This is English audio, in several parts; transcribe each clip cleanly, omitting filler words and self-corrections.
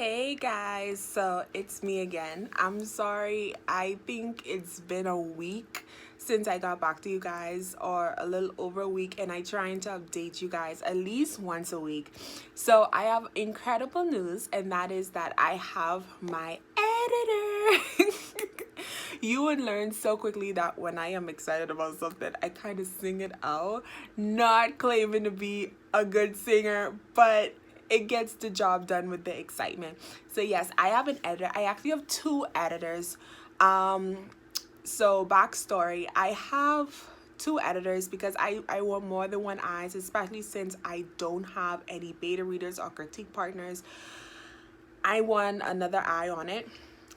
Hey guys, so it's me again. I'm sorry, I think it's been a week since I got back to you guys, or a little over a week, and I trying to update you guys at least once a week. So I have incredible news, and that is that I have my editor. You would learn so quickly that when I am excited about something, I kind of sing it out, not claiming to be a good singer, but it gets the job done with the excitement. So yes, I have an editor. I actually have two editors. So backstory, I have two editors because I want more than one eyes, especially since I don't have any beta readers or critique partners. I want another eye on it.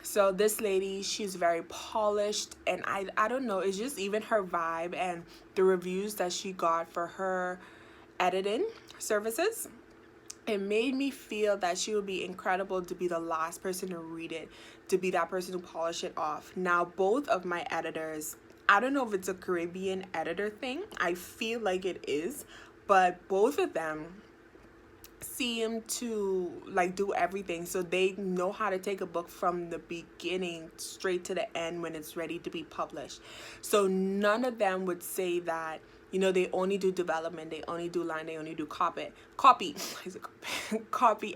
So this lady, she's very polished, and I don't know, it's just even her vibe and the reviews that she got for her editing services. It made me feel that she would be incredible to be the last person to read it, to be that person to polish it off. Now, both of my editors, I don't know if it's a Caribbean editor thing. I feel like it is, but both of them seem to like do everything, so they know how to take a book from the beginning straight to the end when it's ready to be published. So none of them would say that, they only do development, they only do line, they only do copy copy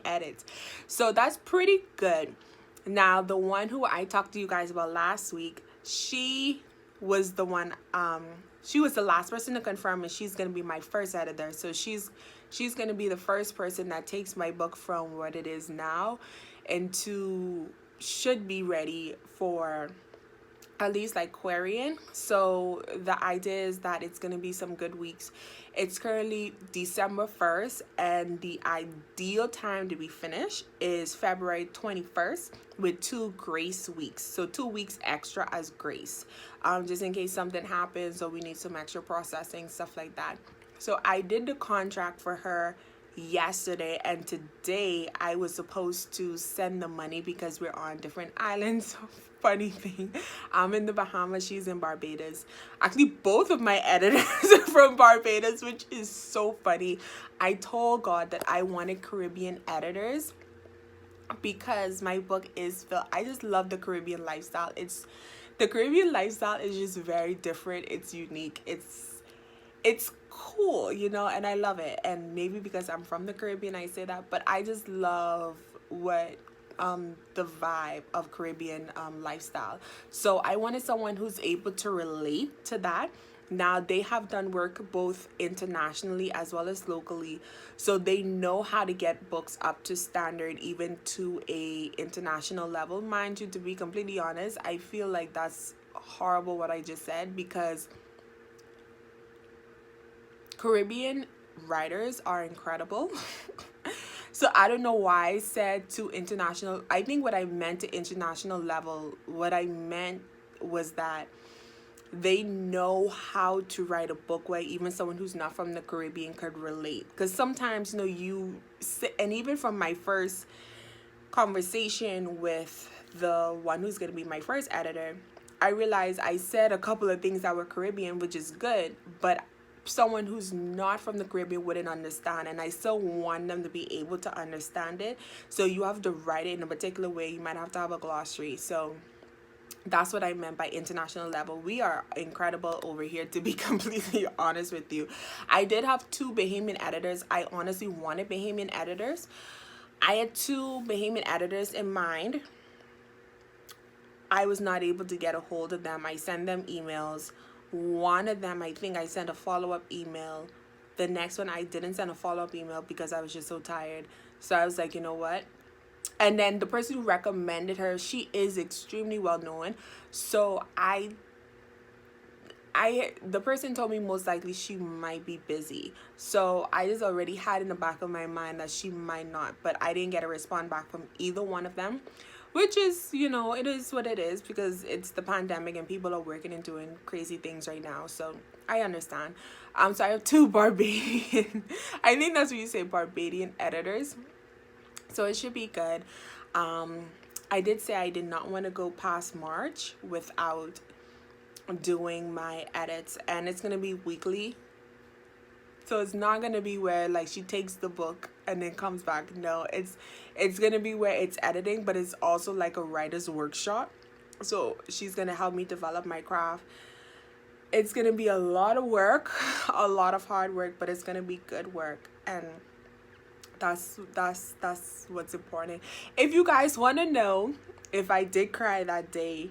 edits. So that's pretty good. Now, the one who I talked to you guys about last week, she was the one, she was the last person to confirm, and she's going to be my first editor. So she's going to be the first person that takes my book from what it is now into should be ready for at least like querying. So the idea is that it's going to be some good weeks. It's currently December 1st, and the ideal time to be finished is February 21st with 2 grace weeks. So 2 weeks extra as grace, just in case something happens or we need some extra processing, stuff like that. So I did the contract for her yesterday, and today I was supposed to send the money because we're on different islands. Funny thing, I'm in the Bahamas, she's in Barbados. Actually, both of my editors are from Barbados, which is so funny. I told God that I wanted Caribbean editors because my book is filled. I just love the Caribbean lifestyle. The Caribbean lifestyle is just very different. It's unique. It's cool, and I love it. And maybe because I'm from the Caribbean, I say that, but I just love what the vibe of Caribbean lifestyle. So I wanted someone who's able to relate to that. Now, they have done work both internationally as well as locally, so they know how to get books up to standard, even to a international level. Mind you, to be completely honest, I feel like that's horrible what I just said, because Caribbean writers are incredible. So I don't know why I said to international. I think what I meant to international level, what I meant was that they know how to write a book where even someone who's not from the Caribbean could relate. Because sometimes, you sit, and even from my first conversation with the one who's going to be my first editor, I realized I said a couple of things that were Caribbean, which is good, but someone who's not from the Caribbean wouldn't understand, and I still want them to be able to understand it. So you have to write it in a particular way. You might have to have a glossary. So that's what I meant by international level. We are incredible over here, to be completely honest with you. I did have 2 Bahamian editors. I honestly wanted Bahamian editors. I had 2 Bahamian editors in mind. I was not able to get a hold of them. I sent them emails. One of them, I think I sent a follow-up email. The next one, I didn't send a follow-up email because I was just so tired. So I was like, you know what? And then the person who recommended her, she is extremely well known. So the person told me most likely she might be busy. So I just already had in the back of my mind that she might not. But I didn't get a response back from either one of them, which is, it is what it is, because it's the pandemic and people are working and doing crazy things right now. So I understand. So I have 2 Barbadian, I think that's what you say, Barbadian editors. So it should be good. I did say I did not want to go past March without doing my edits, and it's going to be weekly. So it's not gonna be where like she takes the book and then comes back. No, it's gonna be where it's editing, but it's also like a writer's workshop. So she's gonna help me develop my craft. It's gonna be a lot of work, a lot of hard work, but it's gonna be good work, and that's what's important. If you guys want to know if I did cry that day,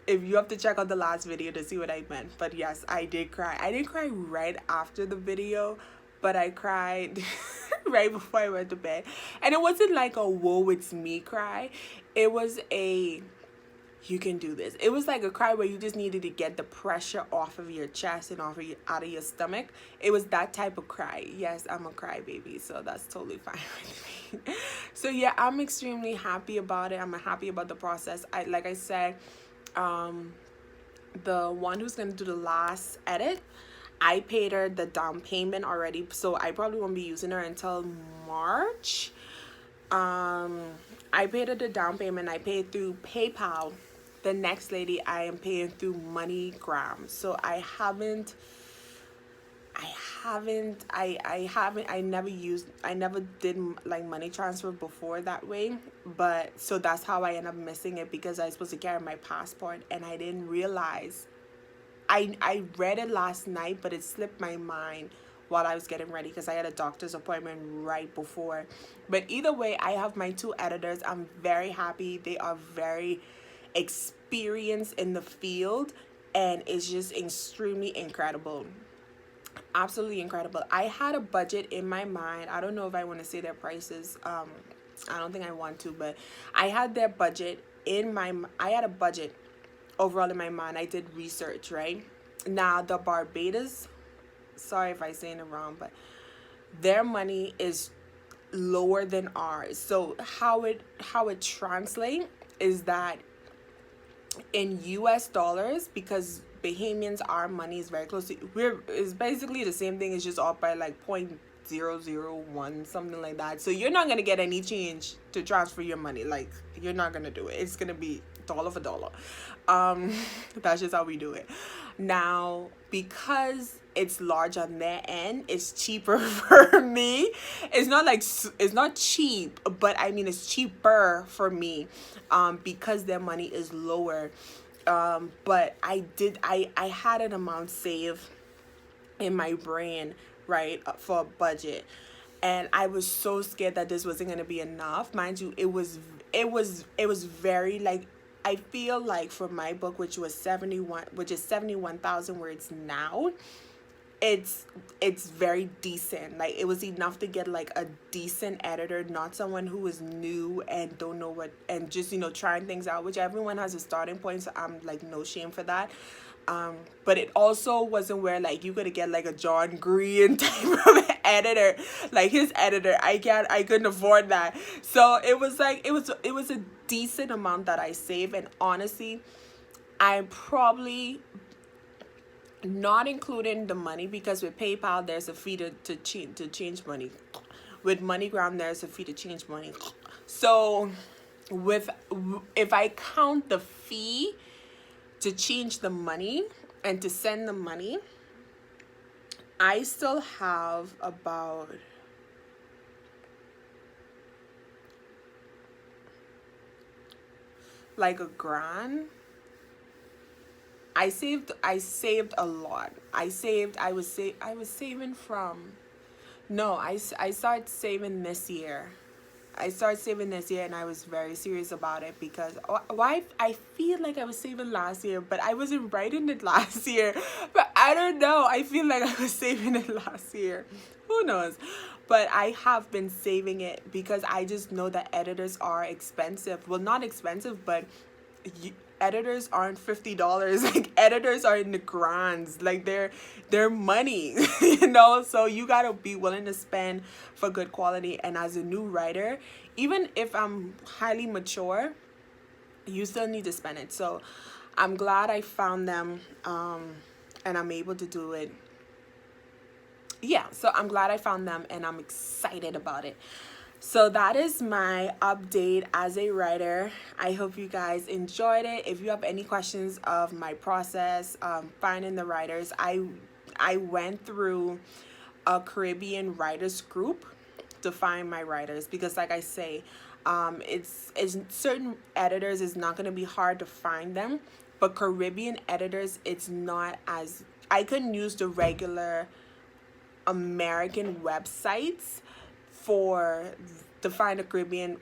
if you have to check out the last video to see what I meant. But yes, I did cry. I didn't cry right after the video, but I cried right before I went to bed. And it wasn't like a whoa, it's me cry. It was a you can do this. It was like a cry where you just needed to get the pressure off of your chest and out of your stomach. It was that type of cry. Yes, I'm a crybaby, so that's totally fine with me. So yeah, I'm extremely happy about it. I'm happy about the process. Like I said, the one who's gonna do the last edit, I paid her the down payment already, so I probably won't be using her until March. I paid her the down payment. I paid through PayPal. The next lady I am paying through MoneyGram. So I never did like money transfer before that way, but so that's how I end up missing it, because I was supposed to carry my passport and I didn't realize. I read it last night, but it slipped my mind while I was getting ready because I had a doctor's appointment right before. But either way, I have my 2 editors. I'm very happy. They are very experienced in the field, and it's just extremely incredible. Absolutely incredible. I had a budget in my mind. I don't know if I want to say their prices. I don't think I want to, but I had their budget I had a budget overall in my mind. I did research, right? Now the Barbados, sorry if I saying it wrong, but their money is lower than ours. So how it translates is that in US dollars, because Bahamians, our money is very close to, it's basically the same thing, it's just off by like 0.001, something like that. So you're not going to get any change to transfer your money. Like, you're not going to do it. It's going to be dollar for dollar. That's just how we do it. Now, because it's large on their end, it's cheaper for me. It's not cheap, but I mean it's cheaper for me, because their money is lower. But I had an amount saved in my brain, right, for a budget, and I was so scared that this wasn't gonna be enough. Mind you, it was very, like, I feel like for my book, which is 71,000 words now, it's very decent. Like, it was enough to get like a decent editor, not someone who is new and don't know what, and just, trying things out, which everyone has a starting point, so I'm like no shame for that. But it also wasn't where like you could get like a John Green type of editor, like his editor. I couldn't afford that. So it was like it was a decent amount that I saved, and honestly, I'm probably not including the money, because with PayPal there's a fee to change money. With MoneyGram there's a fee to change money. So if I count the fee to change the money and to send the money, I still have about like $1,000. I saved a lot. I was saving from, no, I started saving this year. And I was very serious about it, because why I feel like I was saving last year, but I wasn't writing it last year. But I don't know. I feel like I was saving it last year. Who knows? But I have been saving it because I just know that editors are expensive. Well, not expensive, but editors aren't $50. Like, editors are in the grands. Like, they're money, so you gotta be willing to spend for good quality. And as a new writer, even if I'm highly mature, you still need to spend it. So I'm glad I found them, and I'm able to do it. Yeah, so I'm glad I found them, and I'm excited about it. So that is my update as a writer. I hope you guys enjoyed it. If you have any questions of my process, finding the writers, I I went through a Caribbean writers group to find my writers, because like I say, it's certain editors is not going to be hard to find them, but Caribbean editors, it's not as, I couldn't use the regular American websites for to find the Caribbean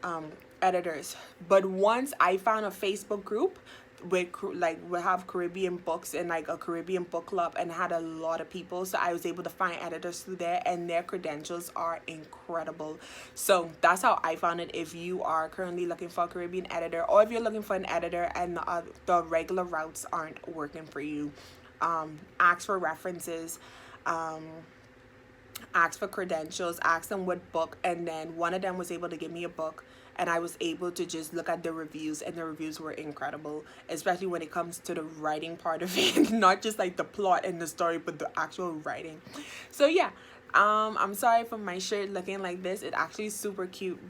editors. But once I found a Facebook group with like we have Caribbean books and like a Caribbean book club, and had a lot of people, so I was able to find editors through there, and their credentials are incredible. So that's how I found it. If you are currently looking for a Caribbean editor, or if you're looking for an editor and the regular routes aren't working for you, ask for references, ask for credentials, ask them what book, and then one of them was able to give me a book, and I was able to just look at the reviews, and the reviews were incredible, especially when it comes to the writing part of it, not just like the plot and the story, but the actual writing. So yeah, I'm sorry for my shirt looking like this. It actually is super cute.